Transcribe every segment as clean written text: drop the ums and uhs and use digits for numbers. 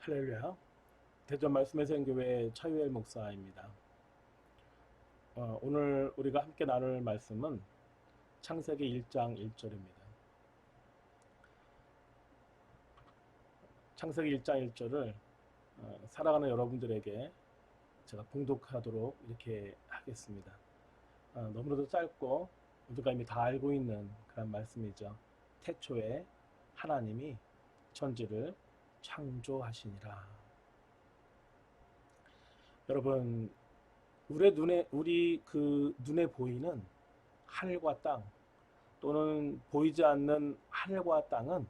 할렐루야. 대전 말씀의 생교회 차유엘 목사입니다. 오늘 우리가 함께 나눌 말씀은 창세기 1장 1절입니다. 창세기 1장 1절을 살아가는 여러분들에게 제가 봉독하도록 이렇게 하겠습니다. 너무나도 짧고 우리가 이미 다 알고 있는 그런 말씀이죠. 태초에 하나님이 천지를 창조하시니라. 여러분, 우리 눈에 보이는 하늘과 땅 또는 보이지 않는 하늘과 땅은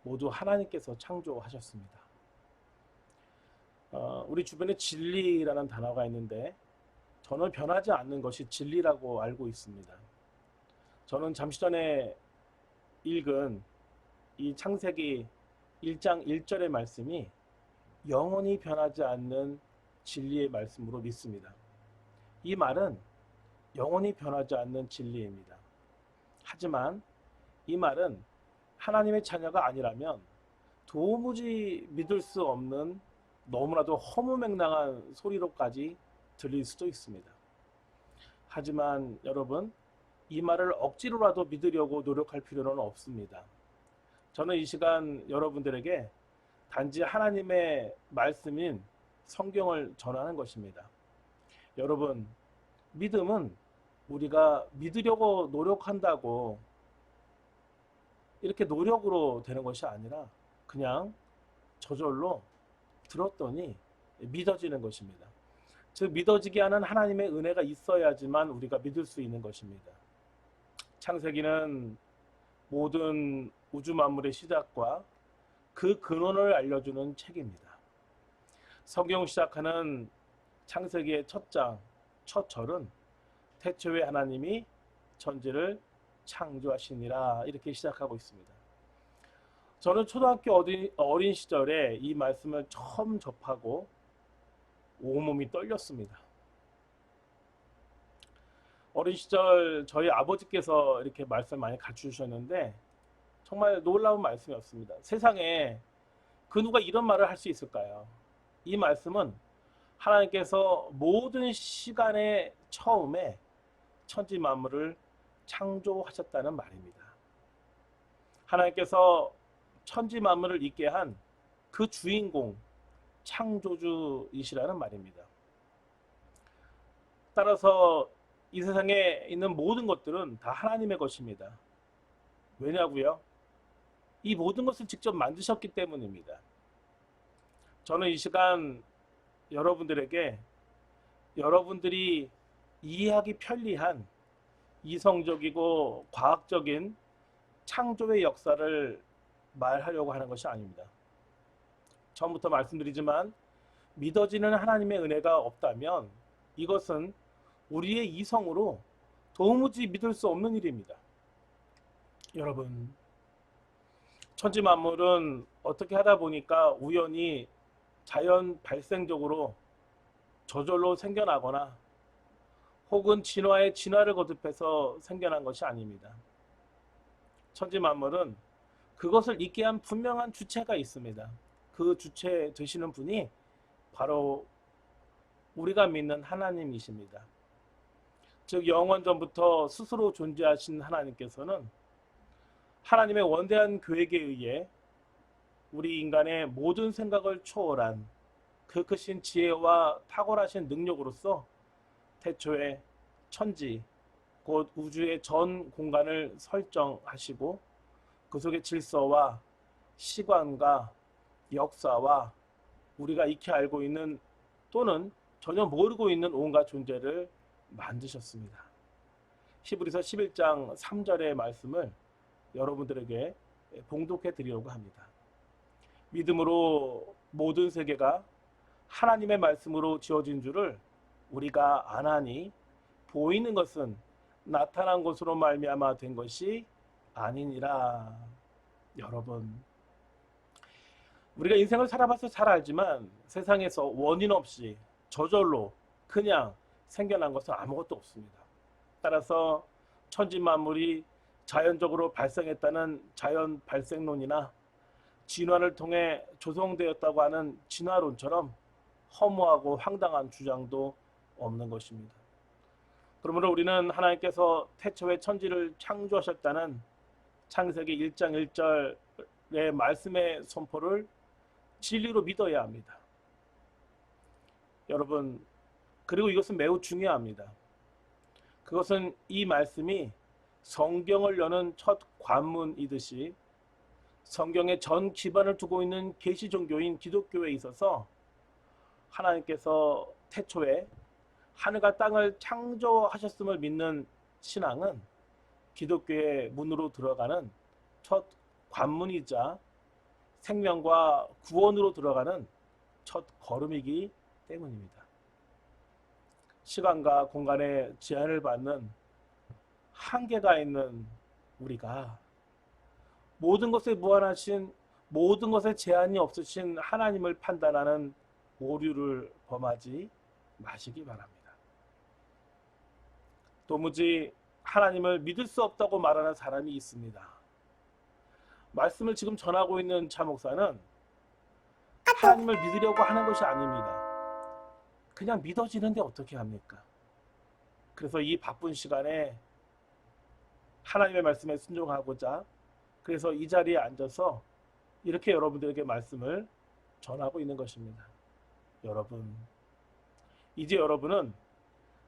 모두 하나님께서 창조하셨습니다. 우리 주변에 진리라는 단어가 있는데 저는 변하지 않는 것이 진리라고 알고 있습니다. 저는 잠시 전에 읽은 이 창세기 1장 1절의 말씀이 영원히 변하지 않는 진리의 말씀으로 믿습니다. 이 말은 영원히 변하지 않는 진리입니다. 하지만 이 말은 하나님의 자녀가 아니라면 도무지 믿을 수 없는 너무나도 허무맹랑한 소리로까지 들릴 수도 있습니다. 하지만 여러분, 이 말을 억지로라도 믿으려고 노력할 필요는 없습니다. 저는 이 시간 여러분들에게 단지 하나님의 말씀인 성경을 전하는 것입니다. 여러분, 믿음은 우리가 믿으려고 노력한다고 이렇게 노력으로 되는 것이 아니라 그냥 저절로 들었더니 믿어지는 것입니다. 즉 믿어지게 하는 하나님의 은혜가 있어야지만 우리가 믿을 수 있는 것입니다. 창세기는 모든 우주 만물의 시작과 그 근원을 알려주는 책입니다. 성경 시작하는 창세기의 첫 장, 첫 절은 태초에 하나님이 천지를 창조하시니라 이렇게 시작하고 있습니다. 저는 초등학교 어린 시절에 이 말씀을 처음 접하고 온몸이 떨렸습니다. 어린 시절 저희 아버지께서 이렇게 말씀 많이 가르쳐주셨는데 정말 놀라운 말씀이었습니다. 세상에 그 누가 이런 말을 할 수 있을까요? 이 말씀은 하나님께서 모든 시간의 처음에 천지 만물을 창조하셨다는 말입니다. 하나님께서 천지 만물을 있게 한 그 주인공, 창조주이시라는 말입니다. 따라서 이 세상에 있는 모든 것들은 다 하나님의 것입니다. 왜냐고요? 이 모든 것을 직접 만드셨기 때문입니다. 저는 이 시간 여러분들에게 여러분들이 이해하기 편리한 이성적이고 과학적인 창조의 역사를 말하려고 하는 것이 아닙니다. 처음부터 말씀드리지만 믿어지는 하나님의 은혜가 없다면 이것은 우리의 이성으로 도무지 믿을 수 없는 일입니다. 여러분, 천지 만물은 어떻게 하다 보니까 우연히 자연 발생적으로 저절로 생겨나거나 혹은 진화의 진화를 거듭해서 생겨난 것이 아닙니다. 천지 만물은 그것을 있게 한 분명한 주체가 있습니다. 그 주체 되시는 분이 바로 우리가 믿는 하나님이십니다. 즉 영원전부터 스스로 존재하신 하나님께서는 하나님의 원대한 계획에 의해 우리 인간의 모든 생각을 초월한 그 크신 지혜와 탁월하신 능력으로서 태초에 천지 곧 우주의 전 공간을 설정하시고 그 속의 질서와 시간과 역사와 우리가 익히 알고 있는 또는 전혀 모르고 있는 온갖 존재를 만드셨습니다. 히브리서 11장 3절의 말씀을 여러분들에게 봉독해 드리려고 합니다. 믿음으로 모든 세계가 하나님의 말씀으로 지어진 줄을 우리가 아나니 보이는 것은 나타난 것으로 말미암아 된 것이 아니니라. 여러분, 우리가 인생을 살아봐서 잘 알지만 세상에서 원인 없이 저절로 그냥 생겨난 것은 아무것도 없습니다. 따라서 천지 만물이 자연적으로 발생했다는 자연 발생론이나 진화를 통해 조성되었다고 하는 진화론처럼 허무하고 황당한 주장도 없는 것입니다. 그러므로 우리는 하나님께서 태초에 천지를 창조하셨다는 창세기 1장 1절의 말씀의 선포를 진리로 믿어야 합니다. 여러분, 그리고 이것은 매우 중요합니다. 그것은 이 말씀이 성경을 여는 첫 관문이듯이 성경의 전 기반을 두고 있는 계시 종교인 기독교에 있어서 하나님께서 태초에 하늘과 땅을 창조하셨음을 믿는 신앙은 기독교의 문으로 들어가는 첫 관문이자 생명과 구원으로 들어가는 첫 걸음이기 때문입니다. 시간과 공간의 제한을 받는 한계가 있는 우리가 모든 것에 무한하신, 모든 것에 제한이 없으신 하나님을 판단하는 오류를 범하지 마시기 바랍니다. 도무지 하나님을 믿을 수 없다고 말하는 사람이 있습니다. 말씀을 지금 전하고 있는 차 목사는 하나님을 믿으려고 하는 것이 아닙니다. 그냥 믿어지는데 어떻게 합니까? 그래서 이 바쁜 시간에 하나님의 말씀에 순종하고자 그래서 이 자리에 앉아서 이렇게 여러분들에게 말씀을 전하고 있는 것입니다. 여러분, 이제 여러분은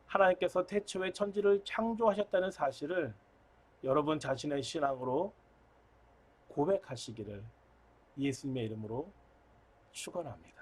하나님께서 태초에 천지를 창조하셨다는 사실을 여러분 자신의 신앙으로 고백하시기를 예수님의 이름으로 축원합니다.